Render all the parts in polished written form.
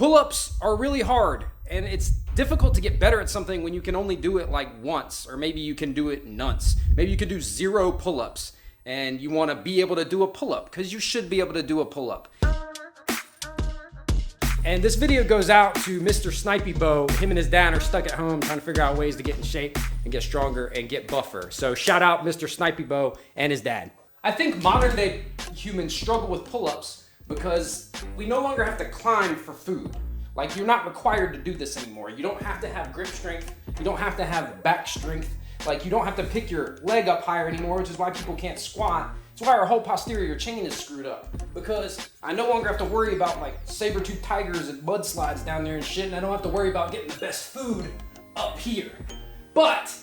Pull-ups are really hard, and it's difficult to get better at something when you can only do it like once, or maybe you can do it nonce. Maybe you can do 0 pull-ups, and you want to be able to do a pull-up, because you should be able to do a pull-up. And this video goes out to Mr. Snipey Bo. Him and his dad are stuck at home trying to figure out ways to get in shape and get stronger and get buffer. So shout out Mr. Snipey Bo and his dad. I think modern day humans struggle with pull-ups because we no longer have to climb for food. Like, you're not required to do this anymore. You don't have to have grip strength. You don't have to have back strength. Like, you don't have to pick your leg up higher anymore, which is why people can't squat. It's why our whole posterior chain is screwed up. Because I no longer have to worry about like saber-toothed tigers and mudslides down there and shit, and I don't have to worry about getting the best food up here. But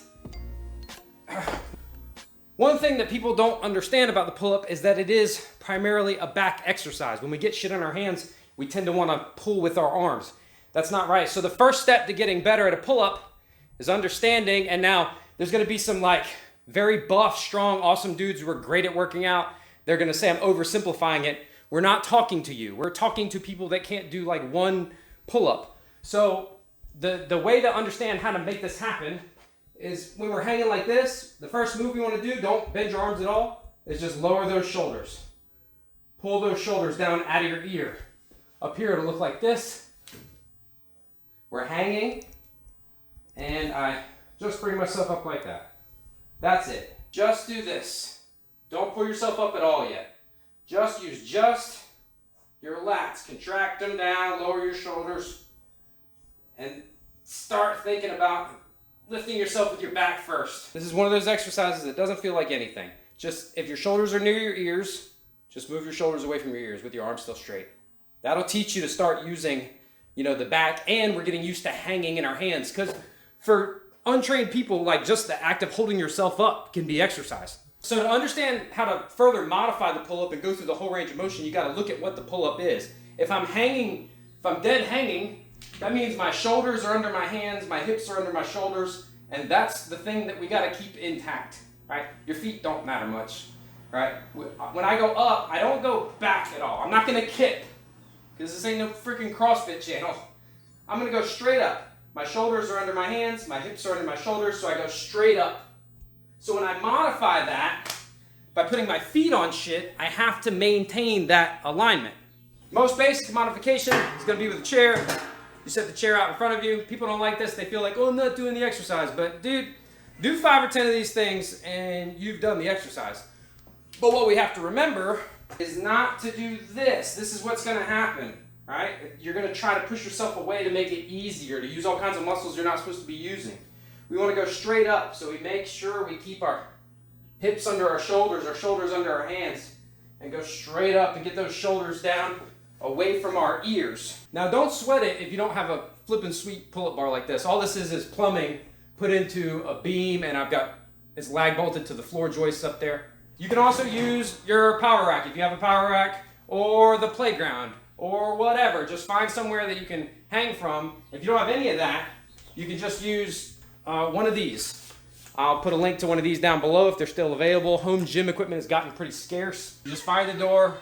one thing that people don't understand about the pull-up is that it is primarily a back exercise. When we get shit on our hands, we tend to want to pull with our arms. That's not right. So the first step to getting better at a pull-up is understanding, and now there's going to be some like very buff, strong, awesome dudes who are great at working out. They're going to say I'm oversimplifying it. We're not talking to you. We're talking to people that can't do like one pull-up. So the way to understand how to make this happen is when we're hanging like this, the first move we want to do, don't bend your arms at all, is just lower those shoulders. Pull those shoulders down out of your ear. Up here it'll look like this. We're hanging, and I just bring myself up like that. That's it. Just do this. Don't pull yourself up at all yet. Just use your lats. Contract them down, lower your shoulders, and start thinking about lifting yourself with your back first. This is one of those exercises that doesn't feel like anything. Just, if your shoulders are near your ears, just move your shoulders away from your ears with your arms still straight. That'll teach you to start using, the back, and we're getting used to hanging in our hands, because for untrained people, like, just the act of holding yourself up can be exercise. So to understand how to further modify the pull-up and go through the whole range of motion, you got to look at what the pull-up is. If I'm dead hanging, that means my shoulders are under my hands, my hips are under my shoulders, and that's the thing that we got to keep intact, right? Your feet don't matter much, right? When I go up, I don't go back at all. I'm not going to kick, because this ain't no freaking CrossFit channel. I'm going to go straight up. My shoulders are under my hands, my hips are under my shoulders, so I go straight up. So when I modify that, by putting my feet on shit, I have to maintain that alignment. Most basic modification is going to be with a chair. You set the chair out in front of you. People don't like this. They feel like, oh, I'm not doing the exercise. But dude, do 5 or 10 of these things and you've done the exercise. But what we have to remember is not to do this. This is what's going to happen. Right? You're going to try to push yourself away to make it easier, to use all kinds of muscles you're not supposed to be using. We want to go straight up, so we make sure we keep our hips under our shoulders under our hands, and go straight up and get those shoulders down away from our ears. Now don't sweat it if you don't have a flippin' sweet pull-up bar like this. All this is plumbing put into a beam, and it's lag bolted to the floor joists up there. You can also use your power rack if you have a power rack, or the playground, or whatever. Just find somewhere that you can hang from. If you don't have any of that, you can just use one of these. I'll put a link to one of these down below if they're still available. Home gym equipment has gotten pretty scarce. You just find the door,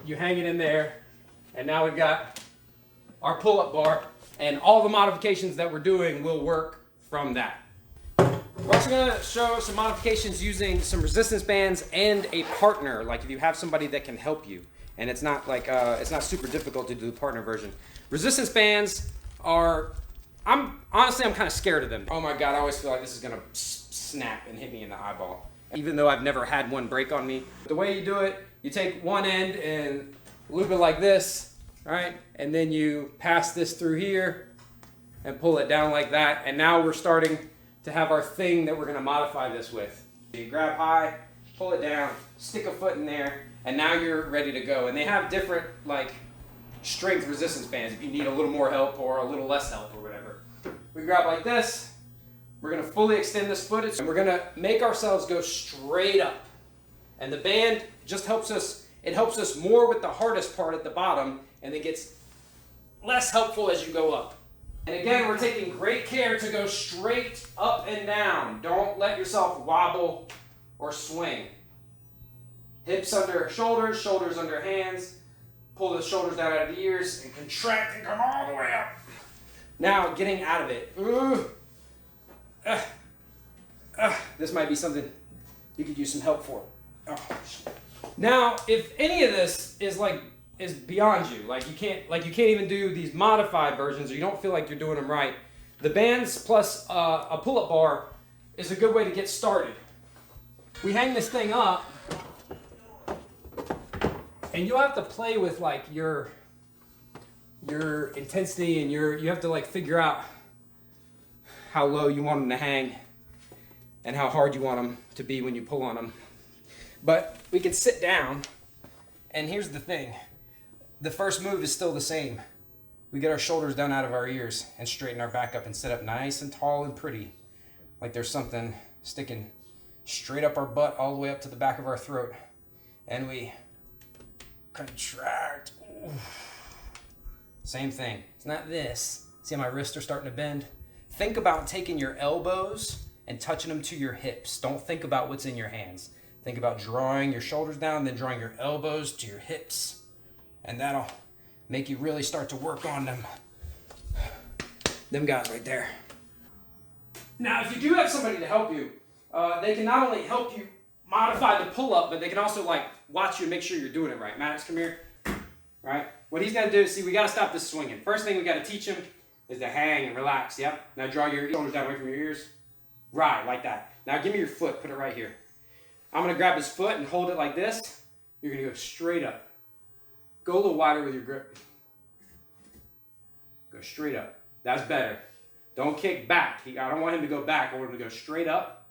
you hang it in there, and now we've got our pull-up bar, and all the modifications that we're doing will work from that. We're also going to show some modifications using some resistance bands and a partner, like if you have somebody that can help you. And it's not like, it's not super difficult to do the partner version. Resistance bands are, I'm kind of scared of them. Oh my God, I always feel like this is going to snap and hit me in the eyeball. Even though I've never had one break on me. The way you do it, you take one end and loop it like this, all right? And then you pass this through here and pull it down like that. And now we're starting to have our thing that we're going to modify this with. You grab high, pull it down, stick a foot in there, and now you're ready to go. And they have different like strength resistance bands if you need a little more help or a little less help or whatever. We grab like this, we're going to fully extend this footage, and we're going to make ourselves go straight up. And the band just helps us, it helps us more with the hardest part at the bottom, and it gets less helpful as you go up. And again, we're taking great care to go straight up and down. Don't let yourself wobble or swing. Hips under shoulders, shoulders under hands. pull the shoulders down out of the ears and contract and come all the way up. Now, getting out of it. This might be something you could use some help for. Now, if any of this is beyond you, like you can't even do these modified versions, or you don't feel like you're doing them right, the bands plus a pull-up bar is a good way to get started. We hang this thing up, and you'll have to play with like your intensity, and you have to like figure out how low you want them to hang and how hard you want them to be when you pull on them. But we can sit down, and here's the thing. The first move is still the same. We get our shoulders down out of our ears and straighten our back up and sit up nice and tall and pretty, like there's something sticking straight up our butt all the way up to the back of our throat. And we contract. Ooh. Same thing. It's not this. See how my wrists are starting to bend? Think about taking your elbows and touching them to your hips. Don't think about what's in your hands. Think about drawing your shoulders down, then drawing your elbows to your hips. And that'll make you really start to work on them guys right there. Now, if you do have somebody to help you, they can not only help you modify the pull-up, but they can also like watch you and make sure you're doing it right. Maddox, come here. Right? What he's gonna do is, see, we gotta stop this swinging. First thing we gotta teach him is to hang and relax, yep? Now draw your shoulders down away from your ears. Right, like that. Now give me your foot, put it right here. I'm gonna grab his foot and hold it like this. You're gonna go straight up. Go a little wider with your grip. Go straight up. That's better. Don't kick back. I don't want him to go back. I want him to go straight up.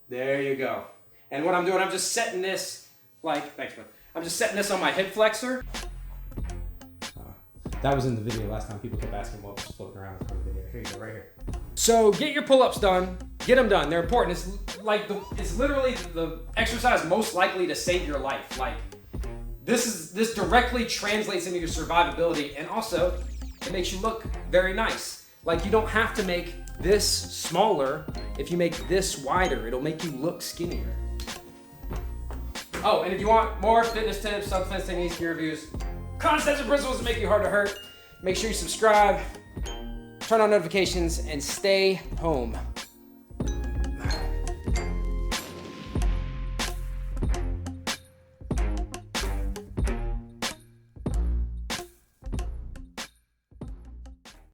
There you go. And what I'm doing, I'm just setting this like, thanks, bud. I'm just setting this on my hip flexor. That was in the video last time. People kept asking what was floating around in front of the video. Here you go, right here. So get your pull-ups done. Get them done. They're important. It's literally the exercise most likely to save your life. Like, this directly translates into your survivability, and also it makes you look very nice. Like, you don't have to make this smaller. If you make this wider, it'll make you look skinnier. Oh, and if you want more fitness tips, self-defense techniques, gear reviews, concepts and principles that make you hard to hurt, make sure you subscribe, turn on notifications, and stay home.